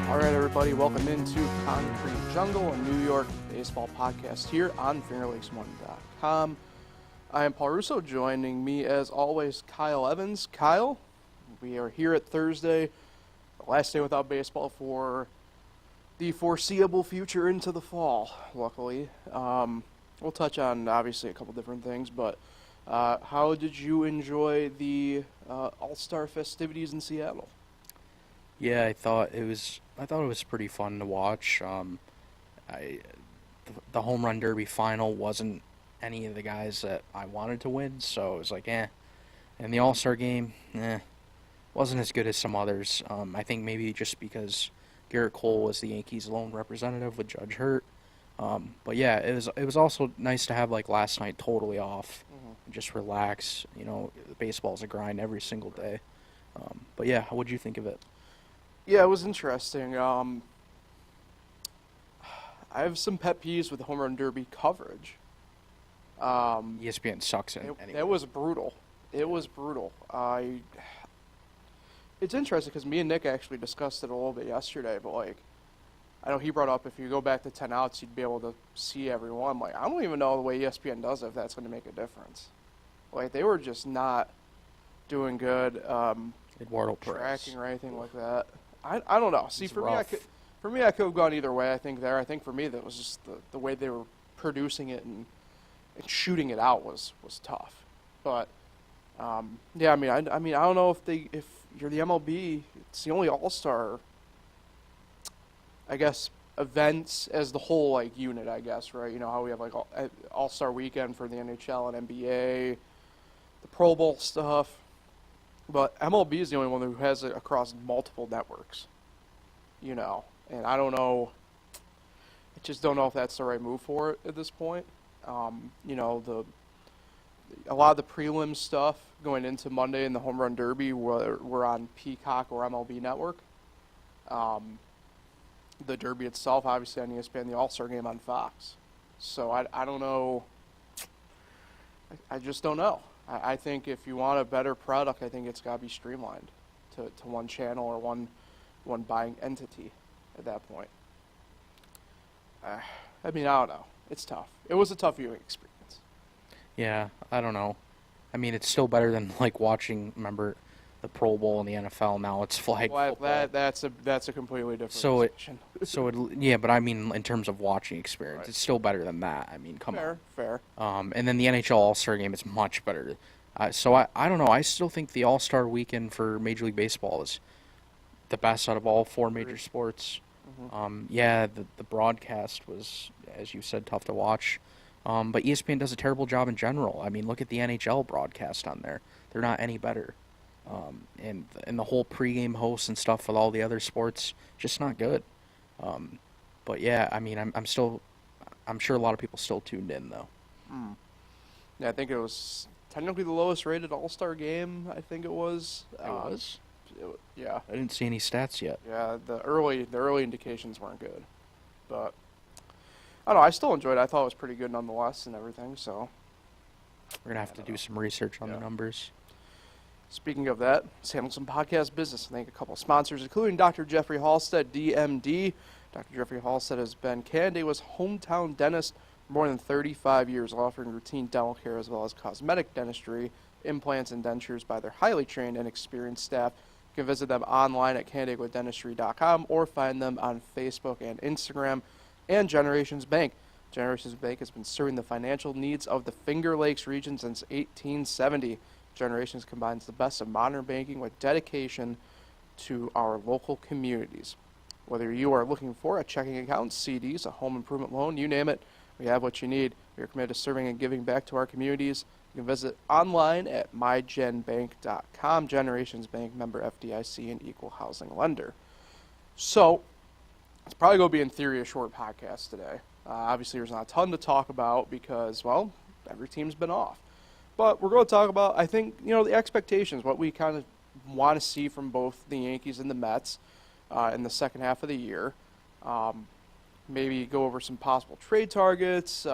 All right, everybody, welcome into Concrete Jungle, a New York baseball podcast here on FingerLakes1.com. I am Paul Russo. Joining me, as always, Kyle Evans. Kyle, we are here at Thursday, the last day without baseball for the foreseeable future into the fall, luckily. We'll touch on, obviously, a couple different things, but how did you enjoy the All-Star festivities in Seattle? Yeah, I thought it was pretty fun to watch. The home run derby final wasn't any of the guys that I wanted to win, so it was like, And the All-Star game, wasn't as good as some others. I think maybe just because Garrett Cole was the Yankees' lone representative with Judge hurt. But yeah, it was also nice to have like last night totally off, and just relax. You know, baseball's a grind every single day. But yeah, what did you think of it? Yeah, it was interesting. I have some pet peeves with home run derby coverage. ESPN sucks in anyway. It was brutal. It's interesting because me and Nick actually discussed it a little bit yesterday, but like, I know he brought up if you go back to 10 outs, you'd be able to see everyone. Like, I don't even know the way ESPN does it, if that's going to make a difference. Like, they were just not doing good Eduardo Perez. tracking or anything like that. I don't know. See, for me, I could have gone either way. I think for me, that was just the way they were producing it and shooting it out was tough. But yeah, I mean, I don't know if you're the MLB, it's the only All-Star, I guess, events as the whole like unit, I guess, right? You know how we have like All-Star weekend for the NHL and NBA, the Pro Bowl stuff. But MLB is the only one who has it across multiple networks, you know. And I don't know, I just don't know if that's the right move for it at this point. You know, a lot of the prelim stuff going into Monday in the Home Run Derby were on Peacock or MLB Network. The Derby itself, obviously, on ESPN, the All-Star Game on Fox. So I don't know. I just don't know. I think if you want a better product, I think it's got to be streamlined to one channel or one buying entity at that point. I mean, I don't know. It's tough. It was a tough viewing experience. Yeah, I don't know. I mean, it's still better than like watching, remember, the Pro Bowl in the NFL. Now it's flag football. That's a completely different position. Yeah, but I mean, in terms of watching experience, right. It's still better than that. I mean, come on. Fair. And then the NHL All-Star Game is much better. So I don't know. I still think the All-Star weekend for Major League Baseball is the best out of all four major sports. Mm-hmm. Yeah, the broadcast was, as you said, tough to watch. But ESPN does a terrible job in general. I mean, look at the NHL broadcast on there. They're not any better. And the whole pregame hosts and stuff with all the other sports, just not good. But yeah, I mean, I'm sure a lot of people still tuned in though. Yeah, I think it was technically the lowest rated All-Star game. I think it was. It was. Yeah. I didn't see any stats yet. Yeah, the early indications weren't good, but I don't know. I still enjoyed it. I thought it was pretty good nonetheless and everything. So we're gonna have to do some research on the numbers. Speaking of that, let's handle some podcast business. I thank a couple of sponsors, including Dr. Jeffrey Halstead, DMD. Dr. Jeffrey Halstead has been Canandaigua hometown dentist for more than 35 years, offering routine dental care as well as cosmetic dentistry, implants, and dentures by their highly trained and experienced staff. You can visit them online at CanandaiguaDentistry.com or find them on Facebook and Instagram. And Generations Bank. Generations Bank has been serving the financial needs of the Finger Lakes region since 1870. Generations combines the best of modern banking with dedication to our local communities. Whether you are looking for a checking account, CDs, a home improvement loan, you name it, we have what you need. We are committed to serving and giving back to our communities. You can visit online at mygenbank.com. Generations Bank, member FDIC, and equal housing lender. So, it's probably going to be, in theory, a short podcast today. Obviously, there's not a ton to talk about because, well, every team's been off. But we're going to talk about, I think, you know, the expectations, what we kind of want to see from both the Yankees and the Mets in the second half of the year. Maybe go over some possible trade targets,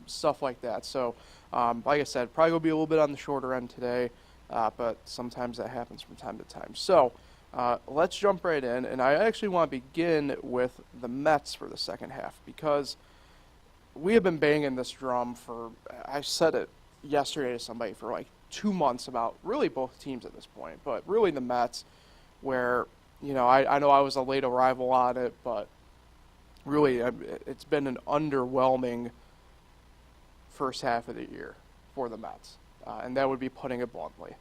stuff like that. So, like I said, probably going to be a little bit on the shorter end today, but sometimes that happens from time to time. So, Let's jump right in, and I actually want to begin with the Mets for the second half because we have been banging this drum for, I said it yesterday to somebody, for like 2 months about really both teams at this point, but really the Mets, where, I know I was a late arrival on it, but really it's been an underwhelming first half of the year for the Mets, and that would be putting it bluntly.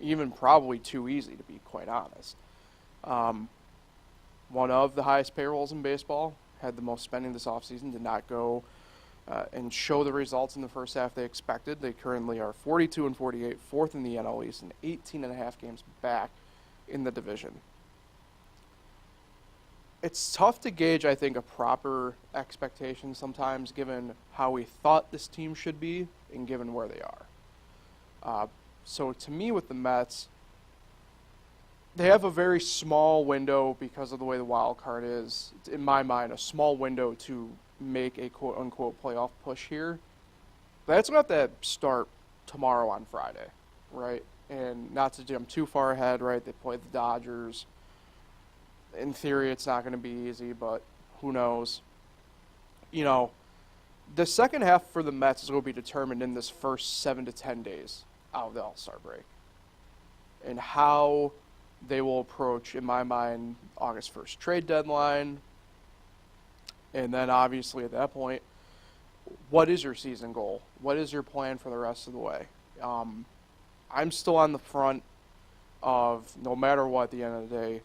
Even probably too easy, to be quite honest. One of the highest payrolls in baseball, had the most spending this offseason, did not go and show the results in the first half they expected. They currently are 42-48, fourth in the NL East, and 18.5 games back in the division. It's tough to gauge, I think, a proper expectation sometimes, given how we thought this team should be and given where they are. So to me, with the Mets, they have a very small window because of the way the wild card is. It's, in my mind, a small window to make a quote-unquote playoff push here. That's going to have to start tomorrow on Friday, right? And not to jump too far ahead, right? They play the Dodgers. In theory, it's not going to be easy, but who knows? The second half for the Mets is going to be determined in this first 7 to 10 days out of the All-Star break. And how they will approach, in my mind, August 1st trade deadline. And then, obviously, at that point, what is your season goal? What is your plan for the rest of the way? I'm still on the front of, no matter what, at the end of the day,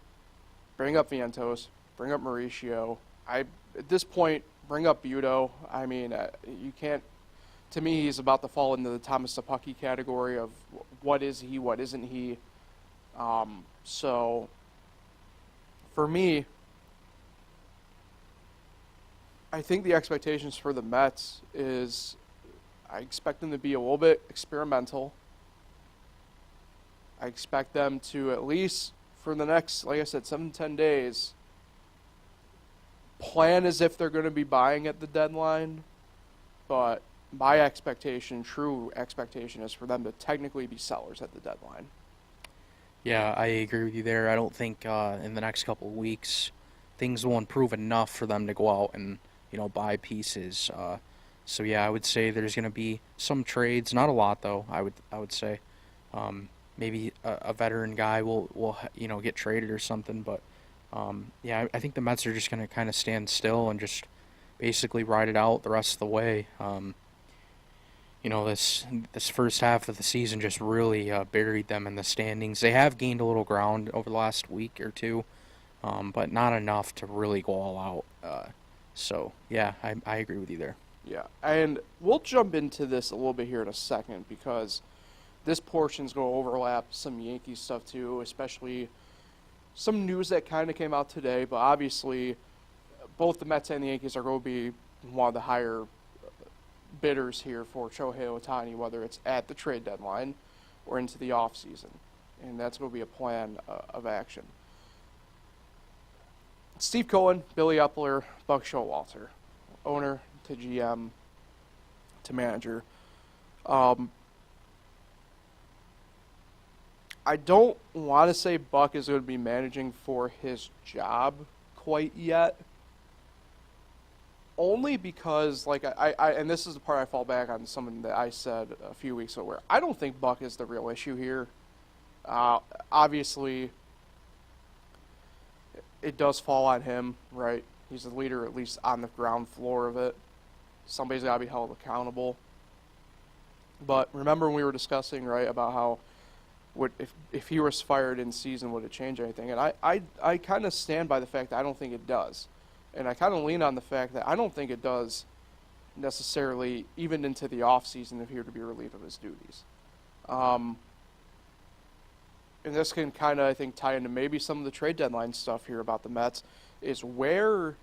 bring up Vientos, bring up Mauricio. At this point, bring up Budo. I mean, you can't. To me, he's about to fall into the Thomas Sapucki category of what is he, what isn't he. So, for me, I think the expectations for the Mets is I expect them to be a little bit experimental. I expect them to, at least for the next, like I said, 7 to 10 days, plan as if they're going to be buying at the deadline. But my expectation, true expectation, is for them to technically be sellers at the deadline. Yeah, I agree with you there. I don't think in the next couple of weeks things will improve enough for them to go out and buy pieces. So yeah, I would say there's going to be some trades, not a lot though. I would say maybe a veteran guy will get traded or something. But yeah, I think the Mets are just going to kind of stand still and just basically ride it out the rest of the way. This first half of the season just really buried them in the standings. They have gained a little ground over the last week or two, but not enough to really go all out. So, yeah, I agree with you there. Yeah, and we'll jump into this a little bit here in a second because this portion's going to overlap some Yankees stuff too, especially some news that kind of came out today. But obviously, both the Mets and the Yankees are going to be one of the higher bidders here for Shohei Ohtani, whether it's at the trade deadline or into the offseason. And that's going to be a plan of action. Steve Cohen, Billy Epler, Buck Showalter, owner to GM to manager. I don't want to say Buck is going to be managing for his job quite yet. Only because, like, I and this is the part I fall back on something that I said a few weeks ago, where I don't think Buck is the real issue here. Obviously, it does fall on him, right? He's the leader, at least on the ground floor of it. Somebody's got to be held accountable. But remember when we were discussing, right, about how if he was fired in season, would it change anything? And I kind of stand by the fact that I don't think it does. And I kind of lean on the fact that I don't think it does necessarily even into the offseason if he were to be relieved of his duties. And this can kind of, I think, tie into maybe some of the trade deadline stuff here about the Mets, is where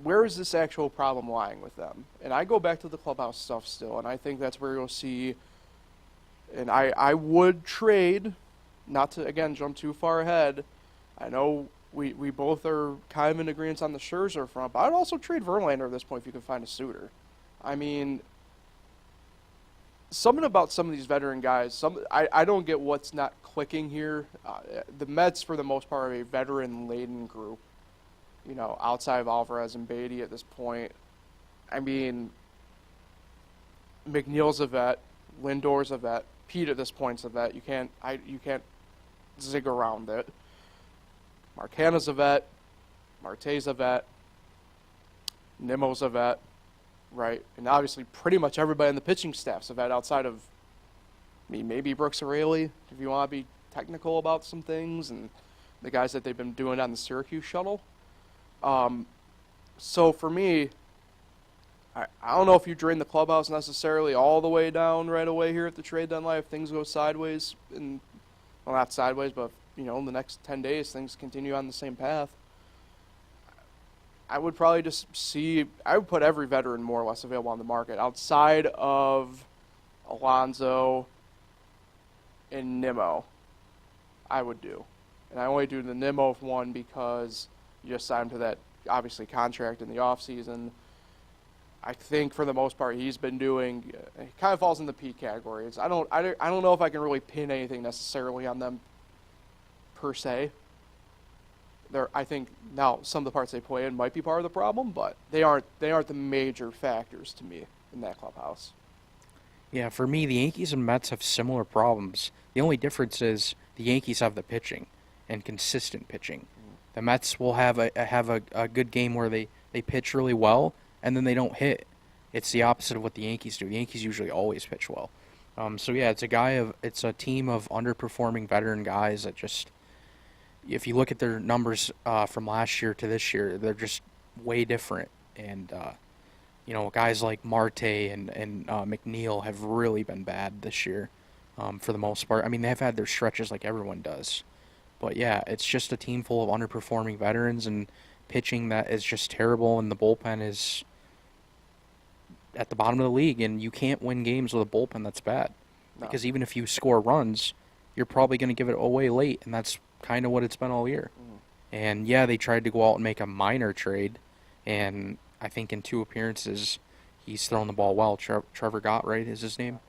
is this actual problem lying with them? And I go back to the clubhouse stuff still, and I think that's where you'll see, and I would trade, not to, again, jump too far ahead. I know we both are kind of in agreement on the Scherzer front, but I'd also trade Verlander at this point if you can find a suitor. I mean, something about some of these veteran guys, I don't get what's not clicking here. The Mets, for the most part, are a veteran-laden group. You know, outside of Alvarez and Beatty at this point. I mean, McNeil's a vet, Lindor's a vet, Pete at this point's a vet. You can't zig around it. Marcana's a vet, Marte's a vet, Nimmo's a vet, right? And obviously, pretty much everybody in the pitching staff's a vet outside of maybe Brooks O'Reilly, if you want to be technical about some things, and the guys that they've been doing on the Syracuse shuttle. So for me, I don't know if you drain the clubhouse necessarily all the way down right away here at the trade deadline if things go sideways, well, not sideways, but in the next 10 days things continue on the same path. I would probably just I would put every veteran more or less available on the market outside of Alonso and Nimmo. I would do. And I only do the Nimmo one because you just signed to that, obviously, contract in the offseason. I think for the most part he's been doing. It kind of falls in the P category. I don't know if I can really pin anything necessarily on them per se. I think now some of the parts they play in might be part of the problem, but they aren't the major factors to me in that clubhouse. Yeah, for me, the Yankees and Mets have similar problems. The only difference is the Yankees have the pitching and consistent pitching. The Mets will have a good game where they pitch really well, and then they don't hit. It's the opposite of what the Yankees do. The Yankees usually always pitch well. So yeah, it's a team of underperforming veteran guys that just, if you look at their numbers from last year to this year, they're just way different. And guys like Marte and McNeil have really been bad this year for the most part. I mean, they've had their stretches like everyone does. But yeah, it's just a team full of underperforming veterans and pitching that is just terrible, and the bullpen is at the bottom of the league, and you can't win games with a bullpen that's bad. No. Because even if you score runs, you're probably going to give it away late, and that's kind of what it's been all year. And yeah, they tried to go out and make a minor trade, and I think in 2 appearances he's thrown the ball well. Trevor Gott, right, is his name?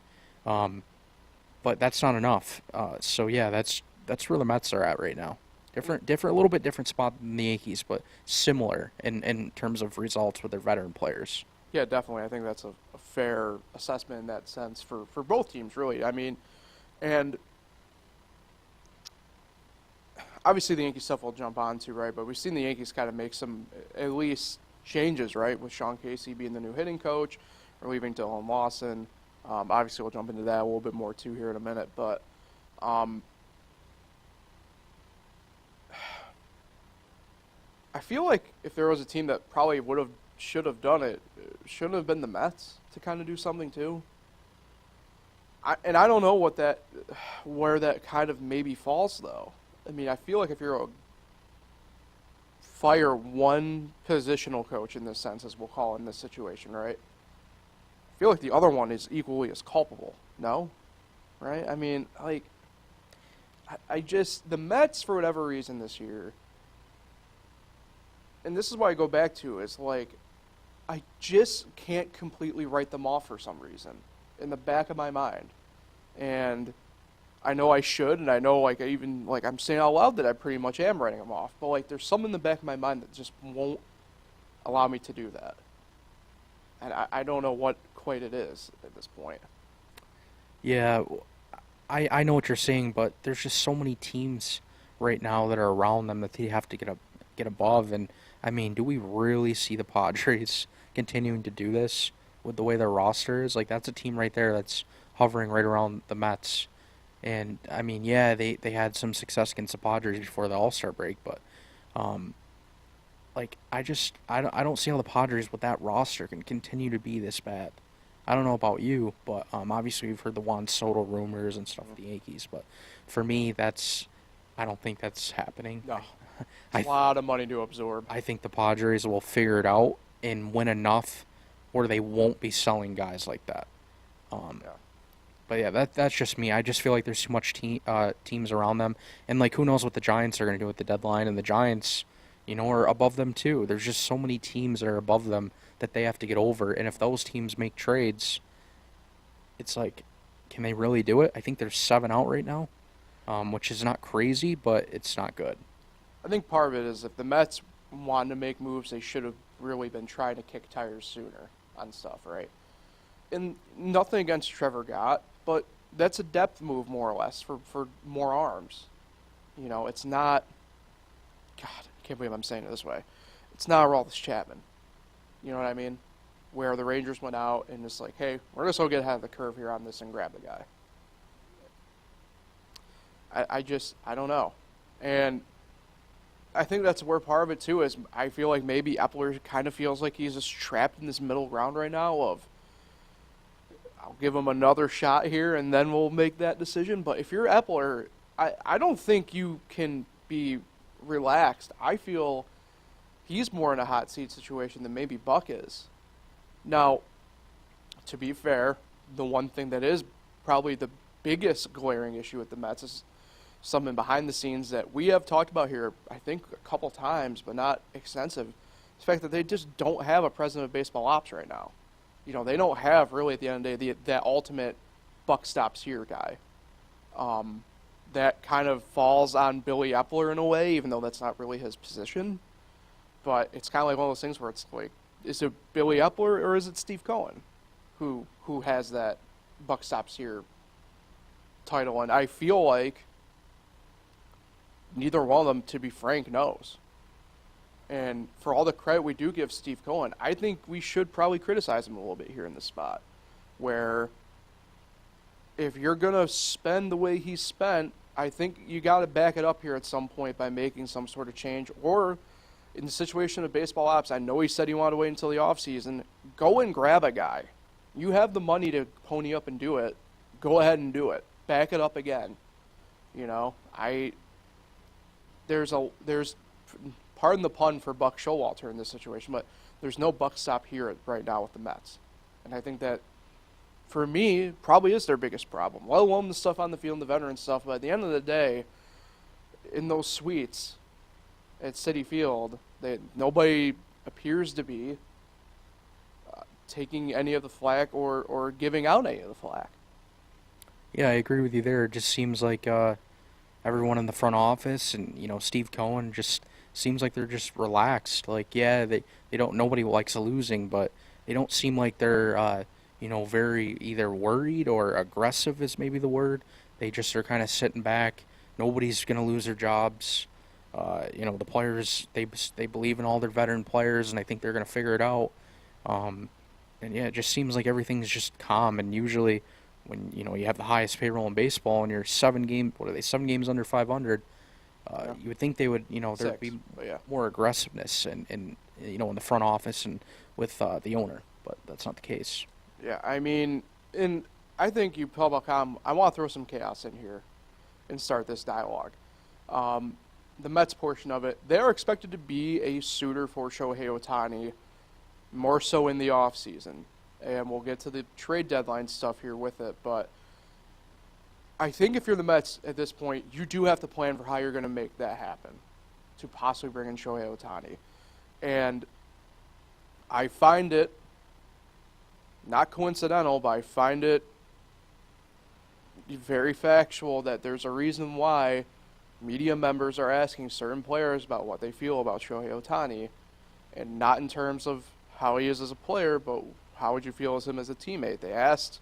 But that's not enough. So yeah, that's where the Mets are at right now. A little bit different spot than the Yankees, but similar in terms of results with their veteran players. Yeah, definitely. I think that's a fair assessment in that sense for both teams, really. I mean, and obviously the Yankees stuff we'll jump onto, right? But we've seen the Yankees kind of make some, at least, changes, right? With Sean Casey being the new hitting coach, relieving Dylan Lawson. Obviously, we'll jump into that a little bit more, too, here in a minute. But I feel like if there was a team that probably should have done it, shouldn't have been the Mets to kind of do something too. I don't know where that kind of maybe falls though. I mean, I feel like if you're fire one positional coach in this sense, as we'll call it in this situation, right? I feel like the other one is equally as culpable. No, right? I mean, like, the Mets for whatever reason this year. And this is why I go back to is like, I just can't completely write them off for some reason in the back of my mind. And I know I should, and I know I'm saying out loud that I pretty much am writing them off. But like, there's something in the back of my mind that just won't allow me to do that. And I don't know what quite it is at this point. Yeah, I know what you're saying, but there's just so many teams right now that are around them that they have to get above. And I mean, do we really see the Padres continuing to do this with the way their roster is? Like, that's a team right there that's hovering right around the Mets. And I mean, yeah, they had some success against the Padres before the All-Star break, but I don't see how the Padres with that roster can continue to be this bad. I don't know about you, but obviously we've heard the Juan Soto rumors and stuff with the Yankees, but for me, I don't think that's happening. No. A lot of money to absorb. I think the Padres will figure it out and win enough where they won't be selling guys like that. But yeah, that's just me. I just feel like there's too much teams around them, and like, who knows what the Giants are going to do at the deadline? And the Giants, are above them too. There's just so many teams that are above them that they have to get over. And if those teams make trades, it's like, can they really do it? I think there's 7 out right now. which is not crazy, but it's not good. I think part of it is if the Mets wanted to make moves, they should have really been trying to kick tires sooner on stuff, right? And nothing against Trevor Gott, but that's a depth move more or less for more arms. It's not. God, I can't believe I'm saying it this way. It's not Aroldis Chapman. You know what I mean? Where the Rangers went out and just like, hey, we're just going to get ahead of the curve here on this and grab the guy. I don't know. And I think that's where part of it, too, is I feel like maybe Epler kind of feels like he's just trapped in this middle ground right now of, I'll give him another shot here and then we'll make that decision. But if you're Epler, I don't think you can be relaxed. I feel he's more in a hot seat situation than maybe Buck is. Now, to be fair, the one thing that is probably the biggest glaring issue with the Mets is something behind the scenes that we have talked about here, I think, a couple times, but not extensive. The fact that they just don't have a president of baseball ops right now. They don't have really at the end of the day that ultimate buck stops here guy. That kind of falls on Billy Epler in a way, even though that's not really his position. But it's kind of like one of those things where it's like, is it Billy Epler or is it Steve Cohen who has that buck stops here title? And I feel like neither one of them, to be frank, knows. And for all the credit we do give Steve Cohen, I think we should probably criticize him a little bit here in this spot, where if you're going to spend the way he's spent, I think you got to back it up here at some point by making some sort of change. Or in the situation of baseball ops, I know he said he wanted to wait until the offseason. Go and grab a guy. You have the money to pony up and do it. Go ahead and do it. Back it up again. There's pardon the pun for Buck Showalter in this situation, but there's no buck stop here right now with the Mets. And I think that, for me, probably is their biggest problem. Let alone the stuff on the field and the veteran stuff, but at the end of the day, in those suites at Citi Field, nobody appears to be taking any of the flack or giving out any of the flack. Yeah, I agree with you there. It just seems like everyone in the front office and, Steve Cohen just seems like they're just relaxed. Like, yeah, they don't, nobody likes losing, but they don't seem like they're, very either worried or aggressive is maybe the word. They just are kind of sitting back. Nobody's going to lose their jobs. The players, they believe in all their veteran players, and I think they're going to figure it out. And, yeah, it just seems like everything's just calm. And usually when, you have the highest payroll in baseball and you're 7 games under 500, you would think they would, there'd be more aggressiveness in the front office and with the owner. But that's not the case. Yeah, I mean, I think you talk about calm. I want to throw some chaos in here and start this dialogue. The Mets portion of it, they're expected to be a suitor for Shohei Ohtani, more so in the offseason. And we'll get to the trade deadline stuff here with it. But I think if you're the Mets at this point, you do have to plan for how you're going to make that happen to possibly bring in Shohei Ohtani. And I find it not coincidental, but I find it very factual that there's a reason why media members are asking certain players about what they feel about Shohei Ohtani, and not in terms of how he is as a player, but how would you feel as him as a teammate. They asked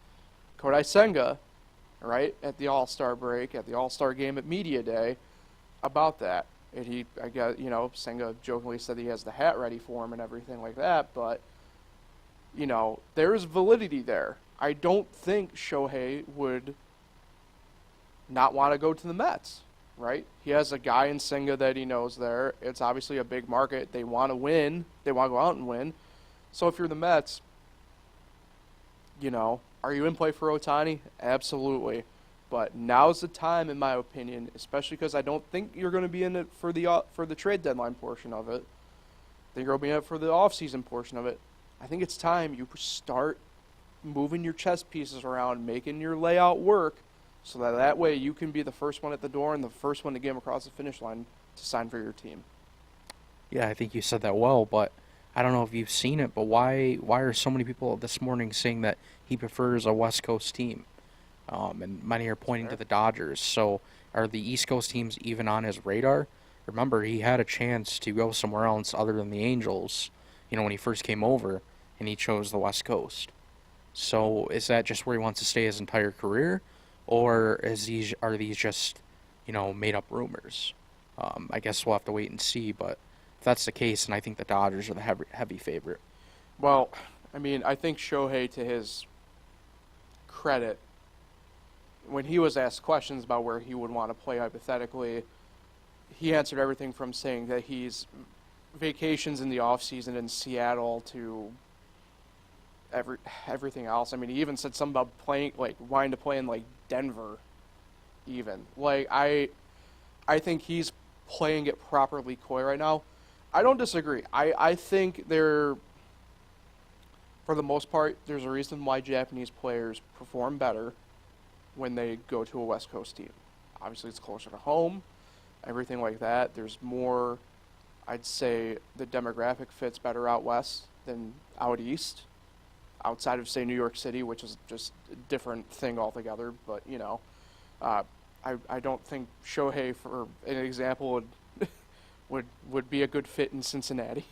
Kodai Senga, right, at the All-Star break, at the All-Star game at Media Day, about that. And Senga jokingly said he has the hat ready for him and everything like that, but there's validity there. I don't think Shohei would not want to go to the Mets, right? He has a guy in Senga that he knows there. It's obviously a big market. They want to win. They want to go out and win. So if you're the Mets, are you in play for Ohtani? Absolutely. But now's the time, in my opinion, especially because I don't think you're going to be in it for the trade deadline portion of it. I think you're going to be in it for the offseason portion of it. I think it's time you start moving your chess pieces around, making your layout work, so that way you can be the first one at the door and the first one to get him across the finish line to sign for your team. Yeah, I think you said that well, but I don't know if you've seen it, but why are so many people this morning saying that he prefers a West Coast team? and many are pointing to Fair. the Dodgers. So are the East Coast teams even on his radar? Remember, he had a chance to go somewhere else other than the Angels, when he first came over, and he chose the West Coast. So is that just where he wants to stay his entire career, or are these just, made up rumors? I guess we'll have to wait and see, but if that's the case, then I think the Dodgers are the heavy favorite. Well, I mean, I think Shohei, to his credit, when he was asked questions about where he would want to play hypothetically, he answered everything from saying that he's vacations in the off season in Seattle to everything else. I mean, he even said something about playing, like wanting to play in like Denver, even. Like I think he's playing it properly coy right now. I don't disagree. I think for the most part, there's a reason why Japanese players perform better when they go to a West Coast team. Obviously, it's closer to home, everything like that. There's more, I'd say, the demographic fits better out west than out east, outside of, say, New York City, which is just a different thing altogether. But, I don't think Shohei, for an example, would be a good fit in Cincinnati.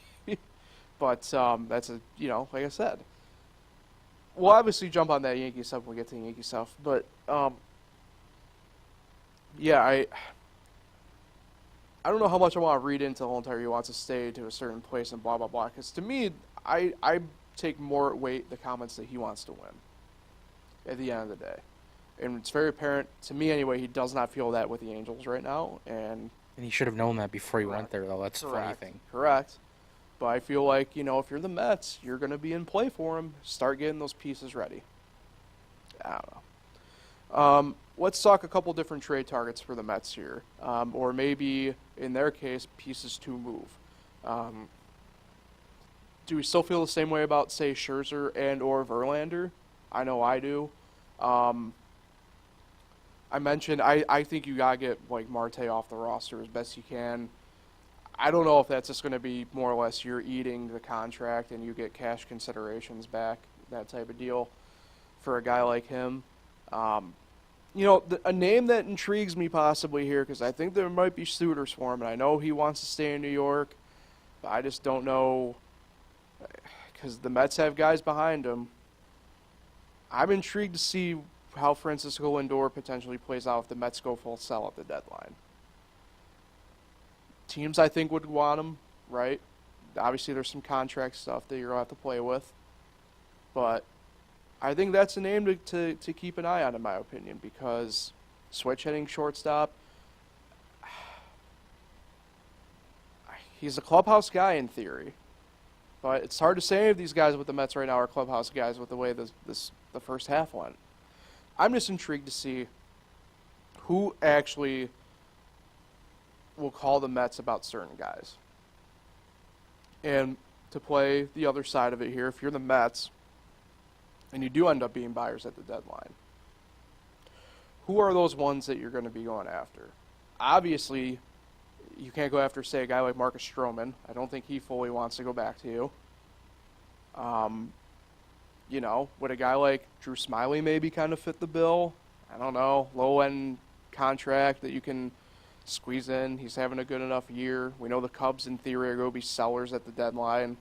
But that's like I said, we'll obviously jump on that Yankee stuff when we get to the Yankee stuff. But yeah, I don't know how much I want to read into the whole entire he wants to stay to a certain place and blah blah blah. Because to me, I take more weight the comments that he wants to win. At the end of the day, and it's very apparent to me anyway. He does not feel that with the Angels right now, and And he should have known that before he correct. went there, though. That's the funny thing. Correct. But I feel like, if you're the Mets, you're going to be in play for him. Start getting those pieces ready. I don't know. Let's talk a couple different trade targets for the Mets here. Or maybe, in their case, pieces to move. Do we still feel the same way about, say, Scherzer and or Verlander? I know I do. I mentioned I think you got to get, like, Marte off the roster as best you can. I don't know if that's just going to be more or less you're eating the contract and you get cash considerations back, that type of deal for a guy like him. A name that intrigues me possibly here, because I think there might be suitors for him, and I know he wants to stay in New York, but I just don't know, because the Mets have guys behind him. I'm intrigued to see how Francisco Lindor potentially plays out if the Mets go full sell at the deadline. Teams, I think, would want him, right? Obviously, there's some contract stuff that you're going to have to play with. But I think that's a name to keep an eye on, in my opinion, because switch hitting shortstop, he's a clubhouse guy in theory. But it's hard to say if these guys with the Mets right now are clubhouse guys with the way the first half went. I'm just intrigued to see who actually will call the Mets about certain guys. And to play the other side of it here, if you're the Mets and you do end up being buyers at the deadline, who are those ones that you're going to be going after? Obviously, you can't go after, say, a guy like Marcus Stroman. I don't think he fully wants to go back to you. Would a guy like Drew Smyly maybe kind of fit the bill? I don't know. Low-end contract that you can squeeze in. He's having a good enough year. We know the Cubs, in theory, are going to be sellers at the deadline.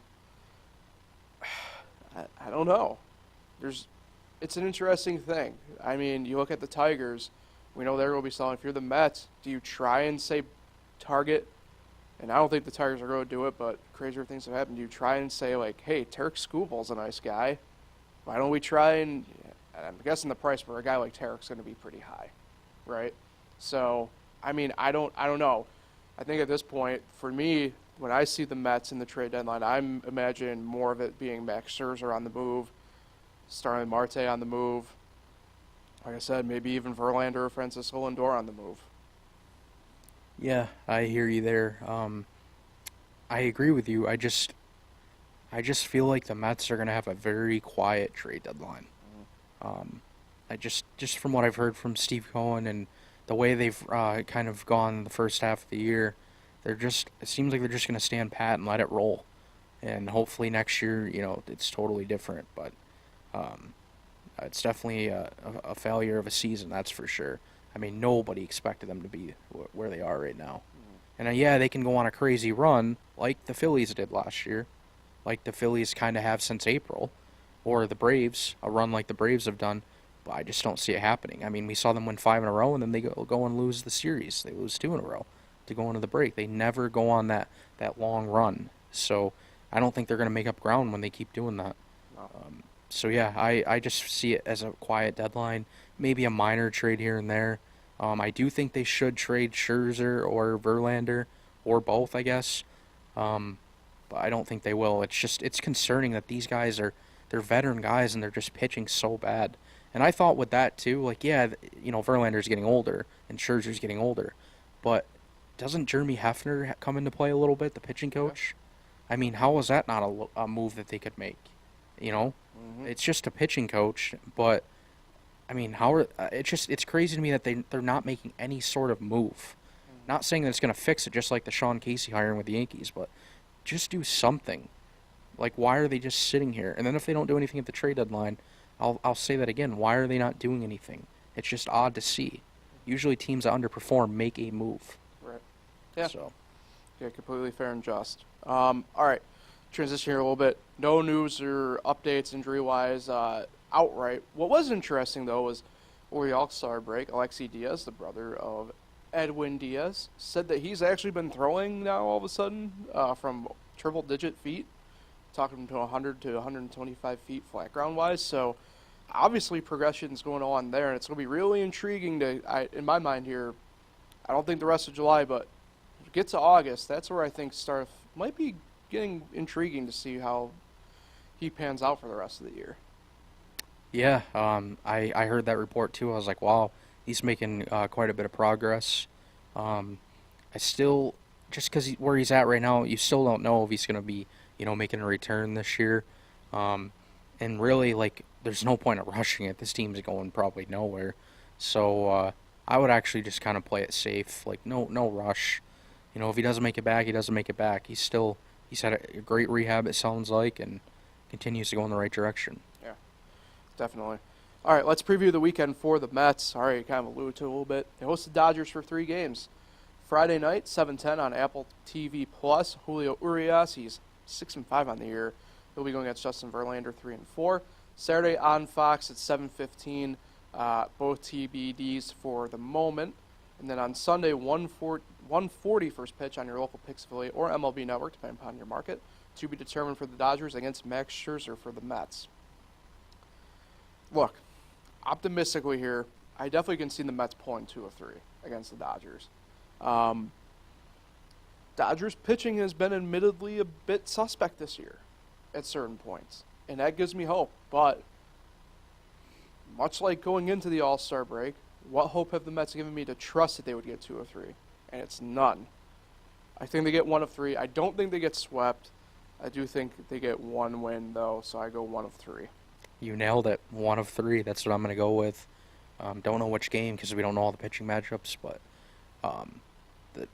I don't know. It's an interesting thing. I mean, you look at the Tigers. We know they're going to be selling. If you're the Mets, do you try and say target? And I don't think the Tigers are going to do it, but crazier things have happened. Do you try and say, like, hey, Tarek Skubal's a nice guy. Why don't we try and I'm guessing the price for a guy like Tarek's going to be pretty high, right? So, I mean, I don't know. I think at this point, for me, when I see the Mets in the trade deadline, I'm imagining more of it being Max Scherzer on the move, Starling Marte on the move. Like I said, maybe even Verlander or Francisco Lindor on the move. Yeah, I hear you there. I agree with you. I just feel like the Mets are going to have a very quiet trade deadline. I just from what I've heard from Steve Cohen and the way they've kind of gone the first half of the year, it seems like they're just going to stand pat and let it roll. And hopefully next year, it's totally different. But It's definitely a failure of a season, that's for sure. I mean, nobody expected them to be where they are right now. And yeah, they can go on a crazy run like the Phillies did last year, like the Phillies kind of have since April, or the Braves, a run like the Braves have done. But I just don't see it happening. I mean, we saw them win 5 in a row, and then they go and lose the series. They lose 2 in a row to go into the break. They never go on that long run. So I don't think they're going to make up ground when they keep doing that. No. So yeah, I just see it as a quiet deadline, maybe a minor trade here and there. I do think they should trade Scherzer or Verlander, or both, I guess. But I don't think they will. It's concerning that these guys they're veteran guys and they're just pitching so bad. And I thought with that too, like yeah, Verlander's getting older and Scherzer's getting older, but doesn't Jeremy Hefner come into play a little bit, the pitching coach? I mean, how is that not a move that they could make? It's just a pitching coach, but I mean, it's crazy to me that they're not making any sort of move. Not saying that it's going to fix it, just like the Sean Casey hiring with the Yankees, but just do something. Like, why are they just sitting here? And then if they don't do anything at the trade deadline, I'll say that again. Why are they not doing anything? It's just odd to see. Usually teams that underperform make a move. Right. Yeah. So. Yeah, completely fair and just. All right. Transition here a little bit. No news or updates injury-wise outright. What was interesting, though, was over the All-Star break, Alexi Diaz, the brother of Edwin Diaz, said that he's actually been throwing now all of a sudden from triple-digit feet, talking to 100 to 125 feet flat ground-wise. So obviously progression's going on there, and it's going to be really intriguing in my mind here. I don't think the rest of July, but get to August, that's where I think stuff might be getting intriguing to see how he pans out for the rest of the year. Yeah, I heard that report too. I was like, wow, he's making quite a bit of progress. I still, just because where he's at right now, you still don't know if he's going to be, making a return this year. And really, like, there's no point of rushing it. This team's going probably nowhere. So I would actually just kind of play it safe. Like, no rush. If he doesn't make it back, he doesn't make it back. He's had a great rehab, it sounds like, and continues to go in the right direction. Yeah, definitely. All right, let's preview the weekend for the Mets. All right, kind of alluded to it a little bit. They host the Dodgers for 3 games. Friday night, 7:10 on Apple TV+. Julio Urias, he's 6-5 on the year. He'll be going against Justin Verlander, 3-4. Saturday on Fox at 7:15. Both TBDs for the moment. And then on Sunday, 1:40 first pitch on your local Picks affiliate or MLB Network, depending upon your market, to be determined for the Dodgers against Max Scherzer for the Mets. Look, optimistically here, I definitely can see the Mets pulling 2 of 3 against the Dodgers. Dodgers pitching has been admittedly a bit suspect this year at certain points, and that gives me hope. But much like going into the All-Star break, what hope have the Mets given me to trust that they would get 2 of 3? And it's none. I think they get 1 of 3. I don't think they get swept. I do think they get 1 win, though, so I go 1 of 3. You nailed it. 1 of 3. That's what I'm going to go with. Don't know which game because we don't know all the pitching matchups, but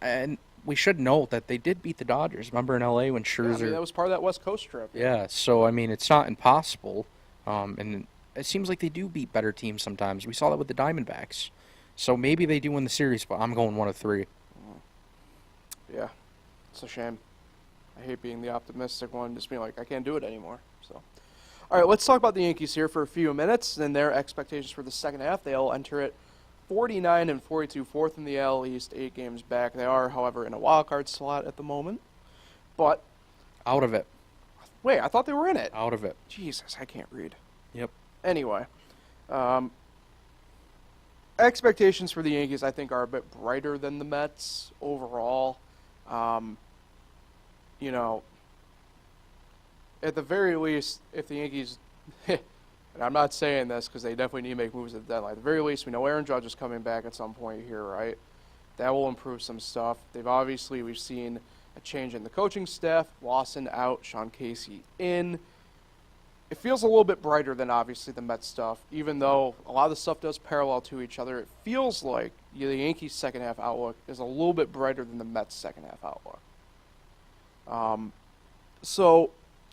and we should note that they did beat the Dodgers. Remember in LA when Scherzer? Yeah, that was part of that West Coast trip. Yeah, so I mean it's not impossible, and it seems like they do beat better teams sometimes. We saw that with the Diamondbacks, so maybe they do win the series. But I'm going 1 of 3. Yeah, it's a shame. I hate being the optimistic one, just being like I can't do it anymore. So. All right, let's talk about the Yankees here for a few minutes and their expectations for the second half. They'll enter it 49-42, fourth in the AL East, 8 games back. They are, however, in a wild card slot at the moment. But out of it. Wait, I thought they were in it. Out of it. Jesus, I can't read. Yep. Anyway, expectations for the Yankees, I think, are a bit brighter than the Mets overall. At the very least, if the Yankees, and I'm not saying this because they definitely need to make moves at the deadline. At the very least, we know Aaron Judge is coming back at some point here, right? That will improve some stuff. We've seen a change in the coaching staff. Lawson out, Sean Casey in. It feels a little bit brighter than obviously the Mets stuff, even though a lot of the stuff does parallel to each other. It feels like the Yankees' second half outlook is a little bit brighter than the Mets' second half outlook. So,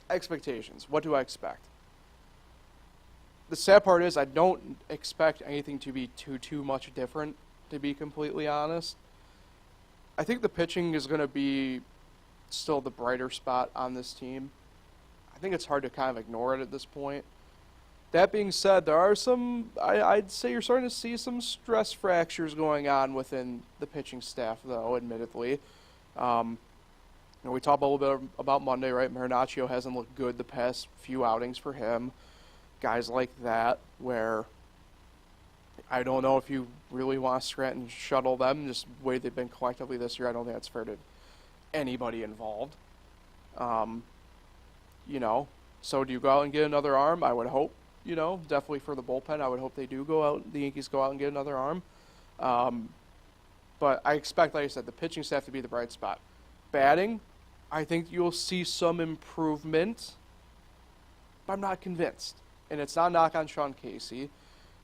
expectations. What do I expect? the sad part is I don't expect anything to be too much different, to be completely honest. I think the pitching is going to be still the brighter spot on this team. I think it's hard to kind of ignore it at this point. That being said, there are I'd say you're starting to see some stress fractures going on within the pitching staff, though, admittedly. We talked a little bit about Monday, right? Marinaccio hasn't looked good the past few outings for him. Guys like that, where I don't know if you really want to Scranton shuttle them, just the way they've been collectively this year. I don't think that's fair to anybody involved. So do you go out and get another arm? I would hope, definitely for the bullpen. I would hope the Yankees go out and get another arm. But I expect, like I said, the pitching staff to be the bright spot. Batting, I think you'll see some improvement, but I'm not convinced. And it's not a knock on Sean Casey.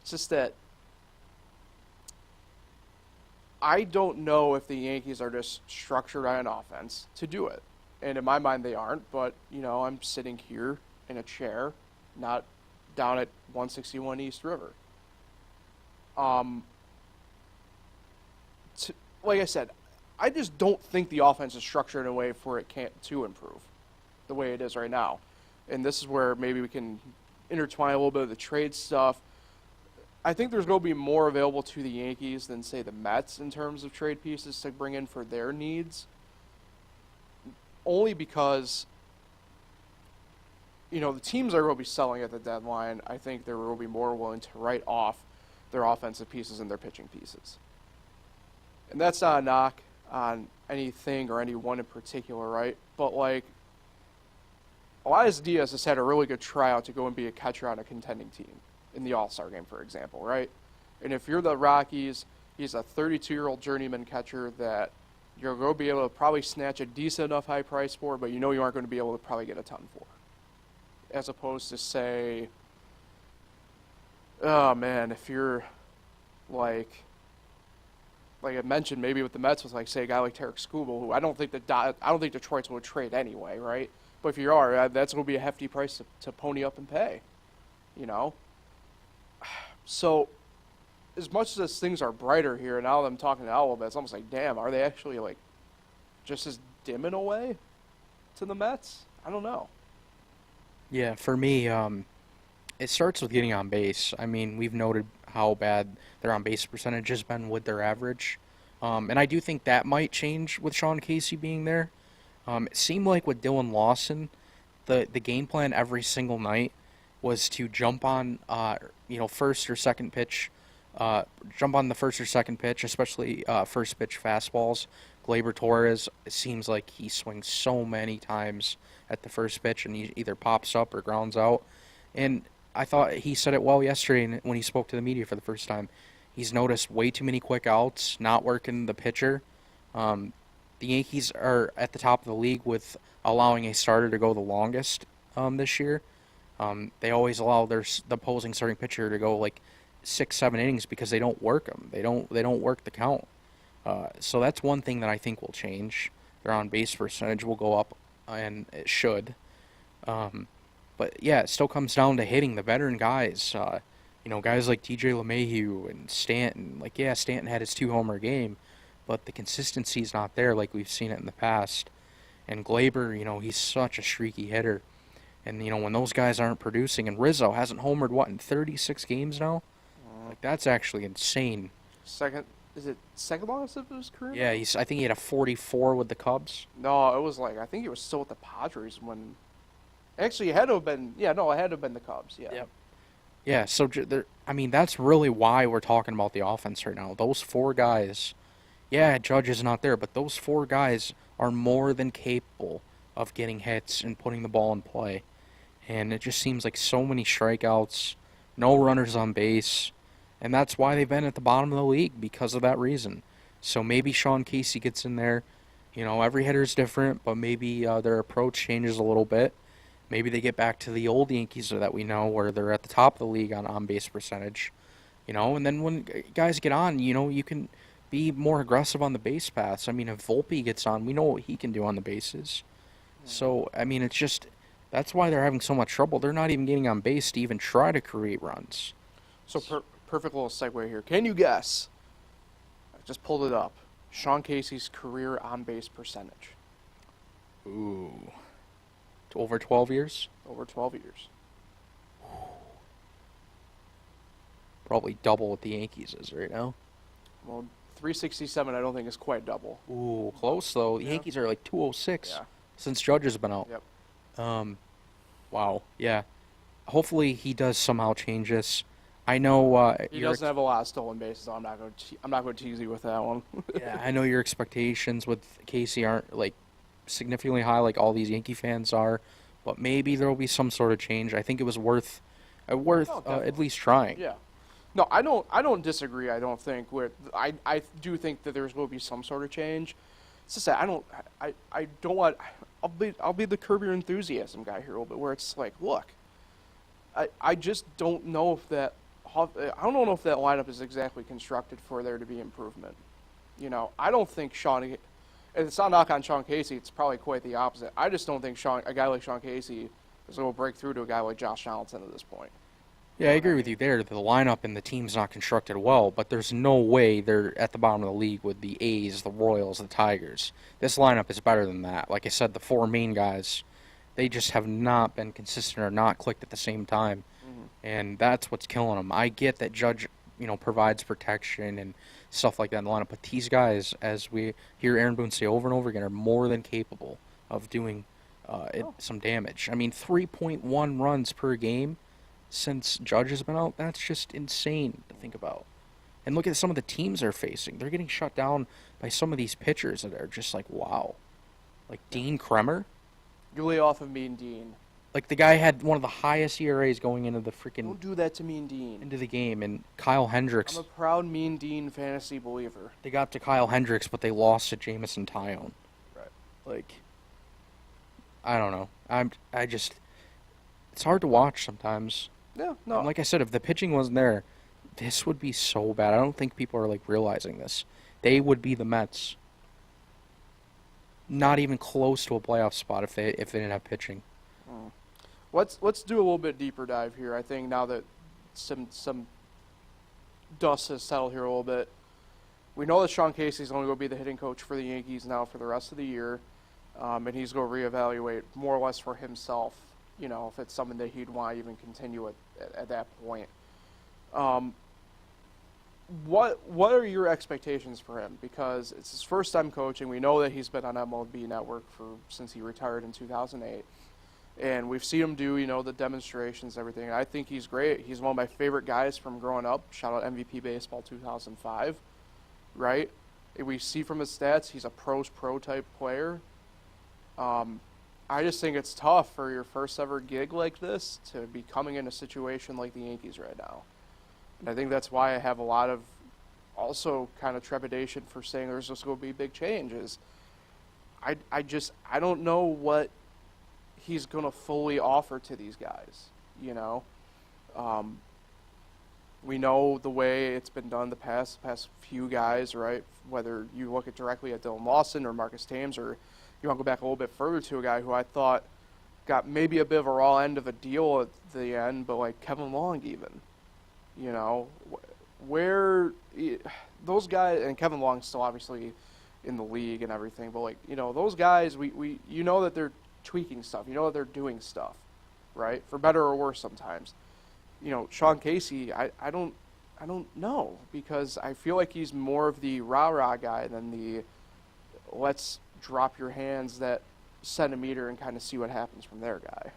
It's just that I don't know if the Yankees are just structured on offense to do it. And in my mind, they aren't. But, I'm sitting here in a chair, not down at 161 East River. Like I said, I just don't think the offense is structured in a way for it to improve the way it is right now. And this is where maybe we can intertwine a little bit of the trade stuff. I think there's going to be more available to the Yankees than, say, the Mets in terms of trade pieces to bring in for their needs. Only because, the teams are going to be selling at the deadline. I think they will be more willing to write off their offensive pieces and their pitching pieces. And that's not a knock on anything or anyone in particular, right? But, Elias Diaz has had a really good tryout to go and be a catcher on a contending team in the All-Star game, for example, right? And if you're the Rockies, he's a 32-year-old journeyman catcher that you're going to be able to probably snatch a decent enough high price for, but you aren't going to be able to probably get a ton for. As opposed to, say, if you're like I mentioned, maybe with the Mets was say a guy like Tarek Skubal, who I don't think Detroit's would trade anyway, right? But if you are, that's going to be a hefty price to pony up and pay, So, as much as things are brighter here, now that I'm talking to Al, it's almost like, damn, are they actually just as dim in a way to the Mets? I don't know. Yeah, for me, it starts with getting on base. I mean, we've noted how bad their on-base percentage has been with their average. And I do think that might change with Sean Casey being there. It seemed like with Dylan Lawson, the game plan every single night was to jump on, first or second pitch, jump on the first or second pitch, especially first pitch fastballs. Gleyber Torres, it seems like he swings so many times at the first pitch and he either pops up or grounds out. And I thought he said it well yesterday when he spoke to the media for the first time. He's noticed way too many quick outs, not working the pitcher. The Yankees are at the top of the league with allowing a starter to go the longest this year. They always allow the opposing starting pitcher to go 6-7 innings because they don't work them. They don't work the count. So that's one thing that I think will change. Their on base percentage will go up, and it should. But yeah, it still comes down to hitting the veteran guys. Guys like TJ LeMahieu and Stanton. Stanton had his 2-homer game, but the consistency's not there like we've seen it in the past. And Gleyber, he's such a streaky hitter. And, when those guys aren't producing, and Rizzo hasn't homered, in 36 games now? That's actually insane. Is it second longest of his career? Yeah, I think he had a 44 with the Cubs. No, it was I think he was still with the Padres when... Actually, it had to have been... Yeah, no, it had to have been the Cubs, yeah. Yep. Yeah, so, that's really why we're talking about the offense right now. Those 4 guys... Yeah, Judge is not there, but those 4 guys are more than capable of getting hits and putting the ball in play. And it just seems like so many strikeouts, no runners on base, and that's why they've been at the bottom of the league, because of that reason. So maybe Sean Casey gets in there. Every hitter's different, but maybe their approach changes a little bit. Maybe they get back to the old Yankees that we know, where they're at the top of the league on on-base percentage. And then when guys get on, you can be more aggressive on the base paths. If Volpe gets on, we know what he can do on the bases. So, it's just That's why they're having so much trouble. They're not even getting on base to even try to create runs. So perfect little segue here. Can you guess? I just pulled it up. Sean Casey's career on base percentage Ooh. Over 12 years? over 12 years. Probably double what the Yankees is right now. Well, 367 I don't think is quite double. Ooh, close though. The Yeah. Yankees are like 206 Yeah. since Judge has been out. Yep. Wow. Yeah. Hopefully he does somehow change this. I know He doesn't have a lot of stolen bases, so I'm not going to tease you with that one. yeah, I know your expectations with Casey aren't like significantly high like all these Yankee fans are, but maybe there will be some sort of change. I think it was worth Oh, at definitely. least trying. Yeah. No, I don't disagree. I don't think I do think that there's going to be some sort of change. It's just that I don't want. I'll be the Curb Your Enthusiasm guy here a little bit, where it's like, look, I just don't know if that I don't know if that lineup is exactly constructed for there to be improvement. I don't think Sean. And it's not a knock on Sean Casey. It's probably quite the opposite. I just don't think a guy like Sean Casey is going to break through to a guy like Josh Donaldson at this point. Yeah, I agree with you there. The lineup and the team's not constructed well, but there's no way they're at the bottom of the league with the A's, the Royals, the Tigers. This lineup is better than that. Like I said, the four main guys, they just have not been consistent or not clicked at the same time, and that's what's killing them. I get that Judge, provides protection and stuff like that in the lineup, but these guys, as we hear Aaron Boone say over and over again, are more than capable of doing some damage. I mean, 3.1 runs per game since Judge has been out, that's just insane to think about. And look at some of the teams they're facing. They're getting shut down by some of these pitchers that are just like, wow. Like Dean Kremer. You lay off of Mean Dean. Like the guy had one of the highest ERAs going into the Don't do that to Mean Dean. into the game. And Kyle Hendricks. I'm a proud Mean Dean fantasy believer. They got to Kyle Hendricks, but they lost to Jamison Tyone. Right. Like, I don't know. It's hard to watch sometimes. Yeah, no. And like I said, if the pitching wasn't there, this would be so bad. I don't think people are like realizing this. They would be the Mets. Not even close to a playoff spot if they didn't have pitching. Let's do a little bit deeper dive here. I think now that some dust has settled here a little bit, we know that Sean Casey's only going to be the hitting coach for the Yankees now for the rest of the year, and he's going to reevaluate more or less for himself. If it's something that he'd want to even continue at that point. What are your expectations for him? Because it's his first time coaching. We know that he's been on MLB Network since he retired in 2008. And we've seen him do, the demonstrations, everything. I think he's great. He's one of my favorite guys from growing up. Shout out MVP Baseball 2005, right? We see from his stats, he's a pros pro type player. I just think it's tough for your first ever gig like this to be coming in a situation like the Yankees right now. And I think that's why I have a lot of also kind of trepidation for saying there's just going to be big changes. I don't know what he's going to fully offer to these guys, We know the way it's been done the past few guys, right? Whether you look directly at Dylan Lawson or Marcus Thames, or you want to go back a little bit further to a guy who I thought got maybe a bit of a raw end of a deal at the end, but like Kevin Long even, where those guys, and Kevin Long's still obviously in the league and everything, but those guys, we that they're tweaking stuff, that they're doing stuff, right? For better or worse sometimes. Sean Casey, I don't know, because I feel like he's more of the rah-rah guy than the let's drop your hands that centimeter and kind of see what happens from there guy.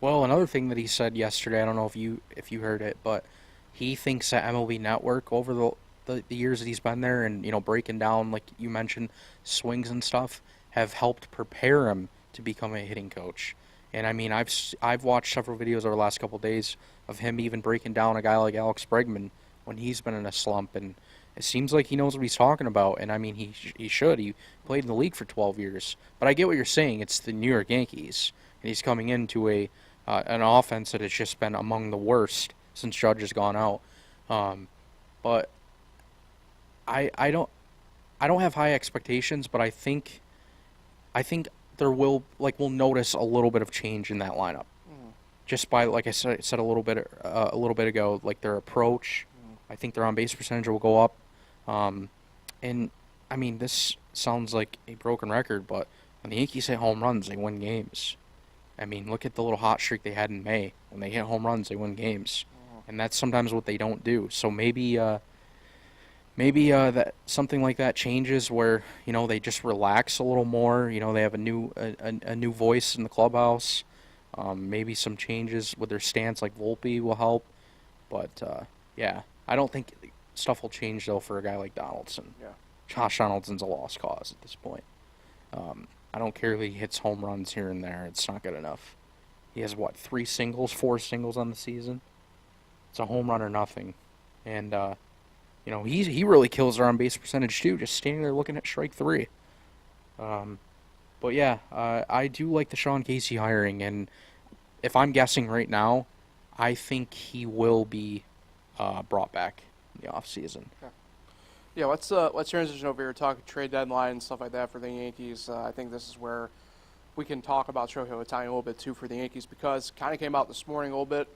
Well, another thing that he said yesterday, I don't know if you heard it, but he thinks that MLB Network over the years that he's been there and breaking down, like you mentioned, swings and stuff, have helped prepare him to become a hitting coach. And I mean, I've watched several videos over the last couple of days of him even breaking down a guy like Alex Bregman when he's been in a slump, and it seems like he knows what he's talking about. And I mean, he should. He played in the league for 12 years. But I get what you're saying. It's the New York Yankees, and he's coming into an offense that has just been among the worst since Judge has gone out. But I don't have high expectations, but I think we'll notice a little bit of change in that lineup just by, like I said a little bit ago, like their approach. I think their on base percentage will go up. And I mean, this sounds like a broken record, but when the Yankees hit home runs, they win games. I mean, look at the little hot streak they had in May. When they hit home runs, they win games, and that's sometimes what they don't do. So maybe that something like that changes where they just relax a little more. They have a new voice in the clubhouse. Maybe some changes with their stance, like Volpe, will help. But yeah, I don't think stuff will change though for a guy like Donaldson. Yeah. Josh Donaldson's a lost cause at this point. I don't care if he hits home runs here and there. It's not good enough. He has, 4 singles on the season? It's a home run or nothing. And, he really kills their on-base percentage, too, just standing there looking at strike 3. But, yeah, I do like the Sean Casey hiring. And if I'm guessing right now, I think he will be brought back in the offseason. Okay. Yeah, let's transition over here, talk trade deadline and stuff like that for the Yankees. I think this is where we can talk about Shohei Ohtani a little bit too for the Yankees, because kind of came out this morning a little bit.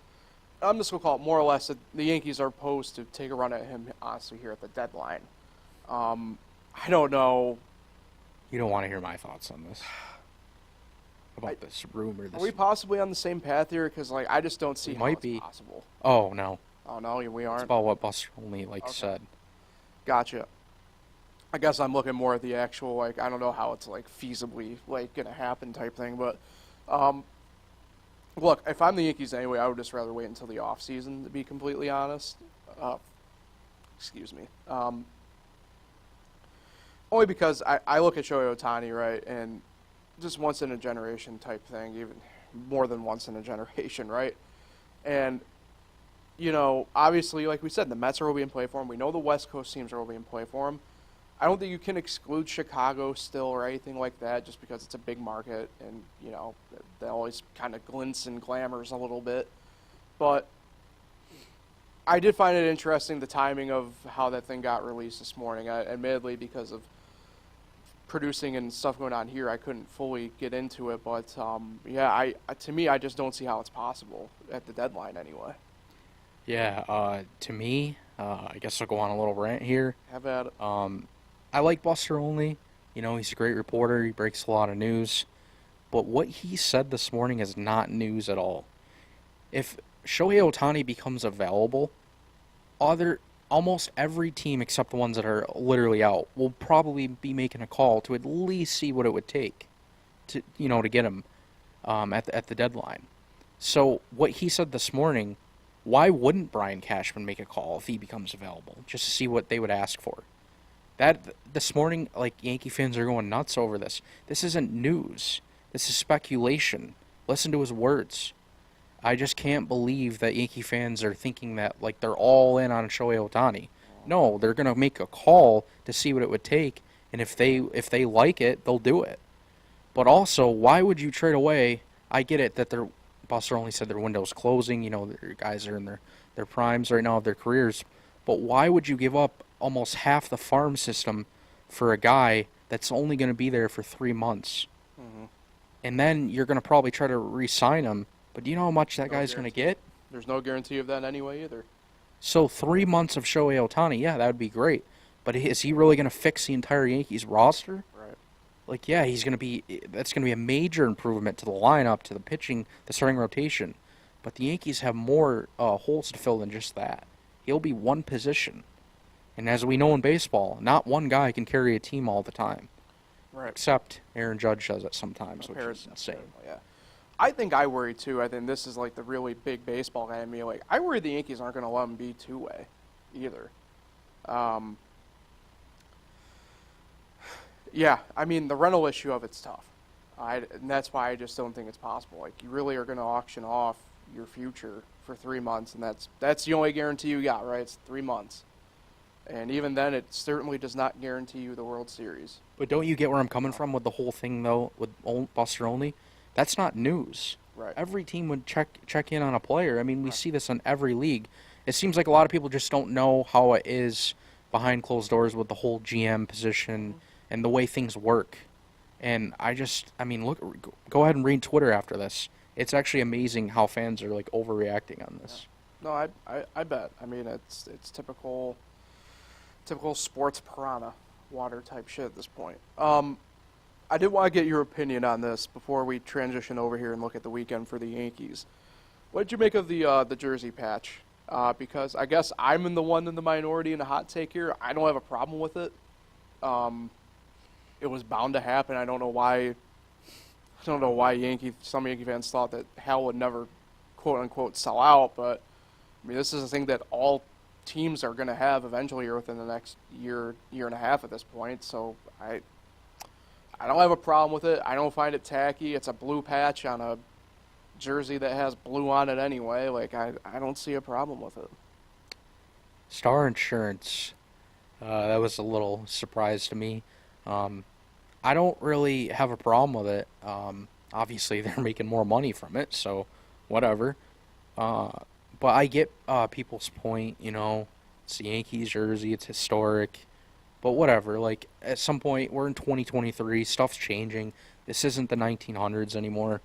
I'm just gonna call it more or less that the Yankees are posed to take a run at him honestly here at the deadline. I don't know. You don't want to hear my thoughts on this about this rumor. Are we possibly on the same path here? Because I just don't see how it's possible. Oh no. Oh no, we aren't. It's about what Buster Olney said. Gotcha. I guess I'm looking more at the actual, I don't know how it's, feasibly, going to happen type thing. But, look, if I'm the Yankees anyway, I would just rather wait until the offseason, to be completely honest. Excuse me. Only because I look at Shohei Ohtani, right, and just once-in-a-generation type thing, even more than once in a generation, right? And obviously, like we said, the Mets are going to be in play for him. We know the West Coast teams are going to be in play for him. I don't think you can exclude Chicago still or anything like that just because it's a big market and, that always kind of glints and glamours a little bit. But I did find it interesting, the timing of how that thing got released this morning. Admittedly, because of producing and stuff going on here, I couldn't fully get into it. But, yeah, to me, I just don't see how it's possible at the deadline anyway. Yeah, to me, I guess I'll go on a little rant here. Have at it. I like Buster Olney. He's a great reporter. He breaks a lot of news. But what he said this morning is not news at all. If Shohei Ohtani becomes available, almost every team except the ones that are literally out will probably be making a call to at least see what it would take to get him at the deadline. So what he said this morning, why wouldn't Brian Cashman make a call if he becomes available, just to see what they would ask for? That this morning, Yankee fans are going nuts over this. This isn't news. This is speculation. Listen to his words. I just can't believe that Yankee fans are thinking that they're all in on Shohei Ohtani. No, they're gonna make a call to see what it would take, and if they like it, they'll do it. But also, why would you trade away? I get it that Buster only said their window's closing. Their guys are in their primes right now of their careers. But why would you give up almost half the farm system for a guy that's only going to be there for 3 months? Mm-hmm. And then you're going to probably try to re-sign him. But do you know how much that guy's going to get? There's no guarantee of that anyway either. So 3 months of Shohei Ohtani, yeah, that would be great. But is he really going to fix the entire Yankees roster? Right. Yeah, that's going to be a major improvement to the lineup, to the pitching, the starting rotation. But the Yankees have more holes to fill than just that. He'll be one position. And as we know in baseball, not one guy can carry a team all the time. Right. Except Aaron Judge does it sometimes, which is insane. Yeah. I think I worry too. I think this is the really big baseball guy in me. I worry the Yankees aren't going to let him be two-way either. Yeah, I mean, the rental issue of it's tough. And that's why I just don't think it's possible. You really are going to auction off your future for 3 months, and that's the only guarantee you got, right? It's 3 months. And even then, it certainly does not guarantee you the World Series. But don't you get where I'm coming from with the whole thing, though, with Buster Olney? That's not news. Right. Every team would check in on a player. I mean, we see this in every league. It seems like a lot of people just don't know how it is behind closed doors with the whole GM position and the way things work. And I mean, look, go ahead and read Twitter after this. It's actually amazing how fans are like overreacting on Yeah. this. No, I bet. I mean, it's typical sports piranha water type shit at this point. I did want to get your opinion on this before we transition over here and look at the weekend for the Yankees. What did you make of the jersey patch? Because I guess I'm in the minority in the hot take here. I don't have a problem with it. It was bound to happen. I don't know why. I don't know why some Yankee fans thought that Hal would never, quote unquote, sell out. But I mean, this is a thing that all teams are going to have eventually, or within the next year and a half at this point. So I don't have a problem with it. I don't find it tacky. It's a blue patch on a jersey that has blue on it anyway. Like I don't see a problem with it. Star Insurance, that was a little surprise to me. I don't really have a problem with it. Obviously, they're making more money from it, so whatever. But I get people's point, it's the Yankees jersey, it's historic, but whatever. Like, at some point, we're in 2023, stuff's changing. This isn't the 1900s anymore.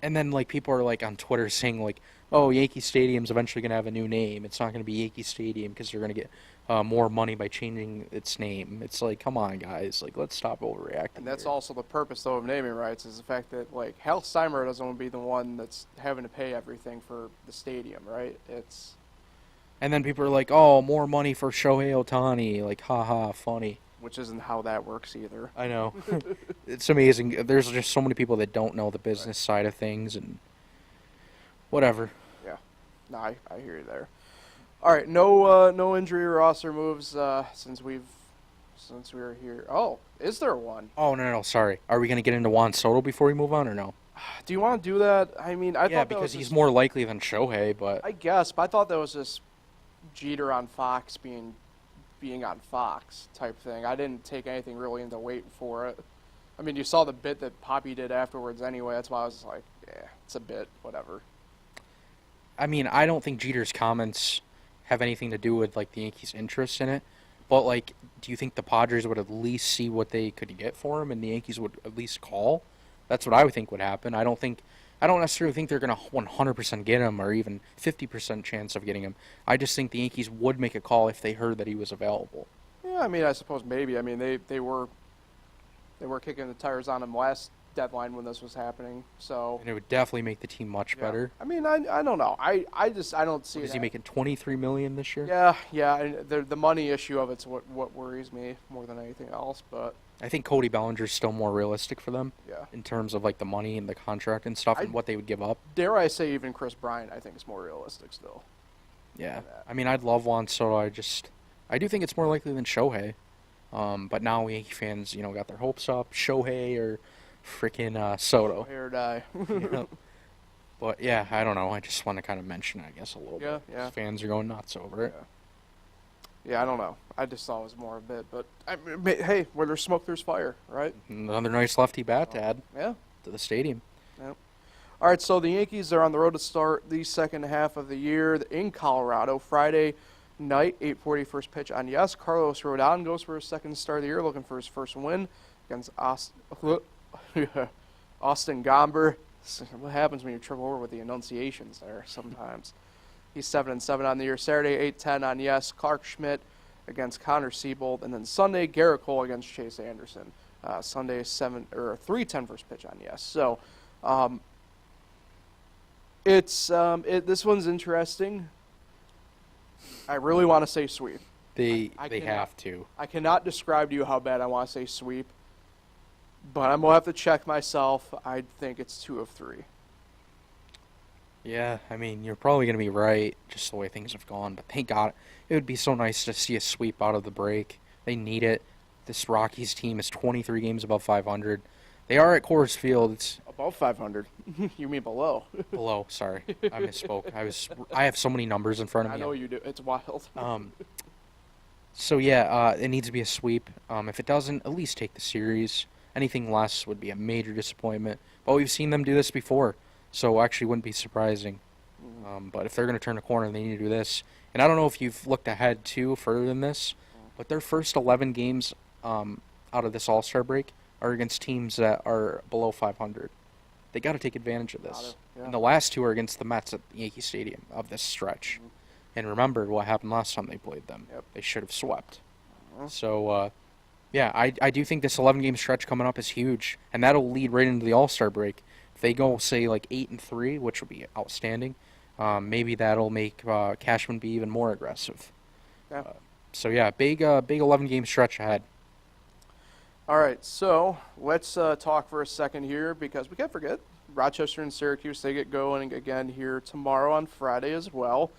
And then, like, people are, like, on Twitter saying, like, oh, Yankee Stadium's eventually going to have a new name. It's not going to be Yankee Stadium because they're going to get more money by changing its name. It's like, come on, guys. Like, let's stop overreacting. And that's here. also the purpose, though, of naming rights, is the fact that, like, Hal Steimer doesn't want to be the one that's having to pay everything for the stadium, right? And then people are like, oh, more money for Shohei Ohtani. Like, haha, funny. Which isn't how that works either. I know. It's amazing. There's just so many people that don't know the business side of things and whatever. Yeah. No, I hear you there. All right, no injury or roster moves since we were here. Oh, is there one? Oh, no, sorry. Are we going to get into Juan Soto before we move on or no? Do you want to do that? I mean, I Yeah, thought because that was he's more likely than Shohei, but I guess, but I thought that was just Jeter on Fox being on Fox type thing. I didn't take anything really into waiting for it. I mean, you saw the bit that Poppy did afterwards anyway. That's why I was like, yeah, it's a bit, whatever. I mean, I don't think Jeter's comments have anything to do with like the Yankees' interest in it. But like, do you think the Padres would at least see what they could get for him, and the Yankees would at least call? That's what I would think would happen. I don't necessarily think they're going to 100% get him or even 50% chance of getting him. I just think the Yankees would make a call if they heard that he was available. Yeah, I mean, I suppose maybe. I mean, they were kicking the tires on him last deadline when this was happening. So And it would definitely make the team much better. I mean, I don't know. I don't see. Is he making $23 million this year? Yeah. And the money issue of it's what worries me more than anything else. But I think Cody Bellinger's still more realistic for them. Yeah. In terms of like the money and the contract and stuff and what they would give up. Dare I say even Chris Bryant, I think, is more realistic still. Yeah. I mean, I'd love Juan Soto. I do think it's more likely than Shohei. But now Yankee fans, got their hopes up. Shohei or freaking Soto. Shohei or die. Yep. But yeah, I don't know. I just want to kind of mention it, I guess, a little bit. Yeah. Fans are going nuts over it. Yeah, I don't know. I just thought it was more a bit. But, hey, where there's smoke, there's fire, right? Another nice lefty bat to add Yeah. to the stadium. Yep. All right, so the Yankees are on the road to start the second half of the year in Colorado. Friday night, 8:40 first pitch on Yes. Carlos Rodon goes for his second start of the year, looking for his first win against Austin Gomber. What happens when you trip over with the enunciations there sometimes? He's 7-7 on the year. Saturday, 8:10 on Yes. Clark Schmidt against Connor Siebold, and then Sunday, Garrett Cole against Chase Anderson. Sunday, 3:10 first pitch on Yes. So, this one's interesting. I really want to say sweep. They cannot- have to. I cannot describe to you how bad I want to say sweep, but I'm gonna have to check myself. I think it's 2 of 3. Yeah, I mean, you're probably going to be right, just the way things have gone. But thank God, it would be so nice to see a sweep out of the break. They need it. This Rockies team is 23 games above 500. They are at Coors Field. It's Above 500. You mean below? below. Sorry, I misspoke. I have so many numbers in front of I me. know you do. It's wild. So yeah, it needs to be a sweep. If it doesn't, at least take the series. Anything less would be a major disappointment. But we've seen them do this before, so actually wouldn't be surprising. But if they're going to turn a corner, they need to do this. And I don't know if you've looked ahead too further than this, but their first 11 games out of this All-Star break are against teams that are below 500. They got to take advantage of this. Yeah. And the last two are against the Mets at Yankee Stadium of this stretch. Mm-hmm. And remember what happened last time they played them. Yep. They should have swept. Mm-hmm. So, yeah, I do think this 11-game stretch coming up is huge, and that'll lead right into the All-Star break. If they go, say, like 8-3, which would be outstanding, maybe that'll make Cashman be even more aggressive. Yeah. So, yeah, big 11-game stretch ahead. All right, so let's talk for a second here because we can't forget Rochester and Syracuse, they get going again here tomorrow on Friday as well.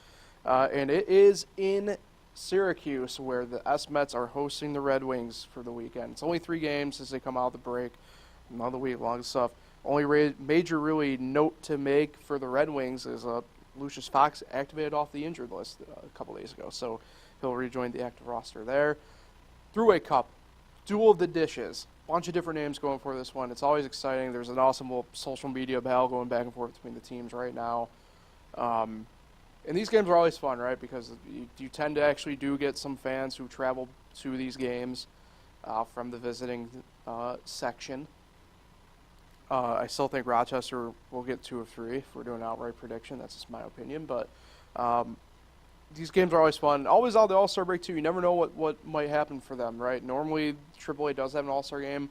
And it is in Syracuse where the S-Mets are hosting the Red Wings for the weekend. It's only 3 games as they come out of the break, another week long stuff. Only major really note to make for the Red Wings is Lucius Fox activated off the injured list a couple days ago, so he'll rejoin the active roster there. Thruway Cup, Duel of the Dishes, bunch of different names going for this one. It's always exciting. There's an awesome little social media battle going back and forth between the teams right now. And these games are always fun, right? Because you tend to actually do get some fans who travel to these games from the visiting section. I still think Rochester will get 2 of 3 if we're doing an outright prediction. That's just my opinion. But these games are always fun. Always on the All-Star break, too. You never know what might happen for them, right? Normally, AAA does have an All-Star game.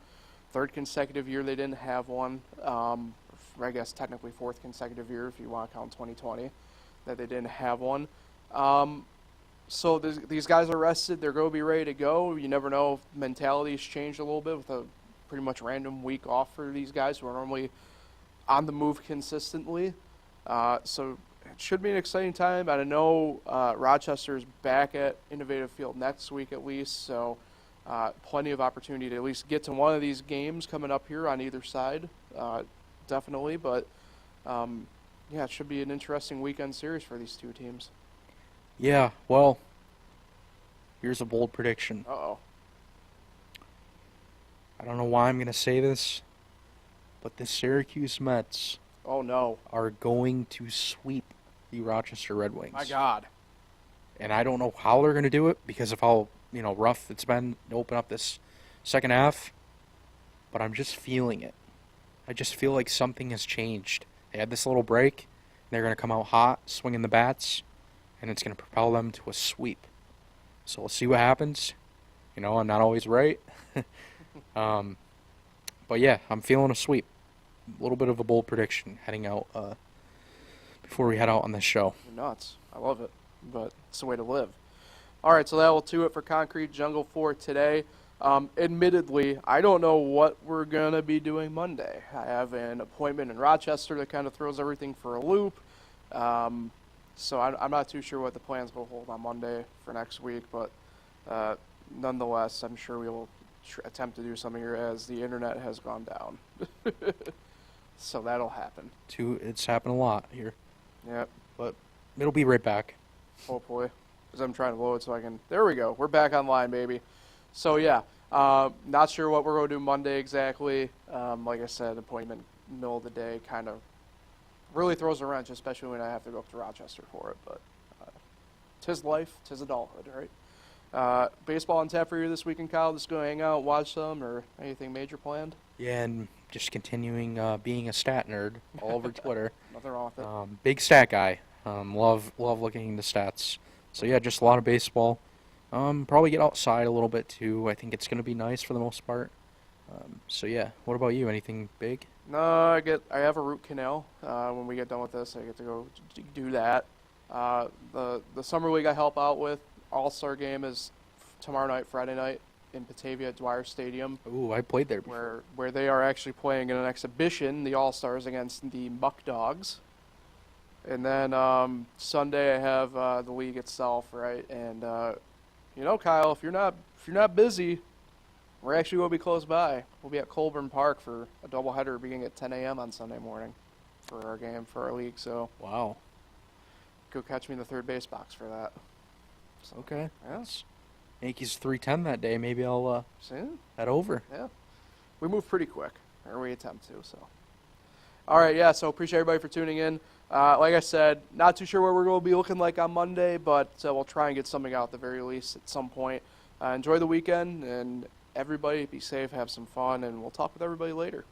3rd consecutive year they didn't have one. I guess technically 4th consecutive year if you want to count 2020 that they didn't have one. So these guys are rested. They're going to be ready to go. You never know if mentality's changed a little bit with a pretty much random week off for these guys who are normally on the move consistently. So it should be an exciting time. I know Rochester's back at Innovative Field next week at least, so plenty of opportunity to at least get to one of these games coming up here on either side, definitely. But yeah, it should be an interesting weekend series for these 2 teams. Yeah, well, here's a bold prediction. Uh-oh. I don't know why I'm going to say this, but the Syracuse Mets are going to sweep the Rochester Red Wings. My God. And I don't know how they're going to do it because of how rough it's been to open up this second half, but I'm just feeling it. I just feel like something has changed. They had this little break. They're going to come out hot, swinging the bats, and it's going to propel them to a sweep. So we'll see what happens. I'm not always right. But yeah, I'm feeling a sweep. A little bit of a bold prediction heading out before we head out on this show. You're nuts. I love it, but it's the way to live. All right, so that will do it for Concrete Jungle for today. Admittedly, I don't know what we're going to be doing Monday. I have an appointment in Rochester that kind of throws everything for a loop. So I'm not too sure what the plans will hold on Monday for next week, but nonetheless, I'm sure we will attempt to do something here as the internet has gone down. So that'll happen. It's happened a lot here. Yep. But it'll be right back. Hopefully. Because I'm trying to load so I can... There we go. We're back online, baby. So, yeah. Not sure what we're going to do Monday exactly. Like I said, appointment middle of the day kind of really throws a wrench, especially when I have to go up to Rochester for it. But 'tis life, 'tis adulthood, right? Baseball on tap for you this weekend, Kyle? Just go hang out, watch some, or anything major planned? Yeah, and just continuing being a stat nerd all over Twitter. Nothing wrong with it. Big stat guy. Love looking into stats. So yeah, just a lot of baseball. Probably get outside a little bit too. I think it's going to be nice for the most part. So yeah, what about you? Anything big? No, I have a root canal. When we get done with this, I get to go do that. The summer league I help out with, All-Star game is tomorrow night, Friday night, in Batavia at Dwyer Stadium. Ooh, I played there before. Where they are actually playing in an exhibition, the All-Stars against the Muck Dogs. And then Sunday I have the league itself, right? And Kyle, if you're not busy, we're actually going to be close by. We'll be at Colburn Park for a doubleheader beginning at 10 a.m. on Sunday morning for our game, for our league. So wow, go catch me in the third base box for that. So, okay. Yes. Yankees 3-10 that day. Maybe I'll head over. Yeah. We move pretty quick, or we attempt to. So. All right, yeah. So appreciate everybody for tuning in. Like I said, not too sure what we're going to be looking like on Monday, but we'll try and get something out at the very least at some point. Enjoy the weekend, and everybody be safe, have some fun, and we'll talk with everybody later.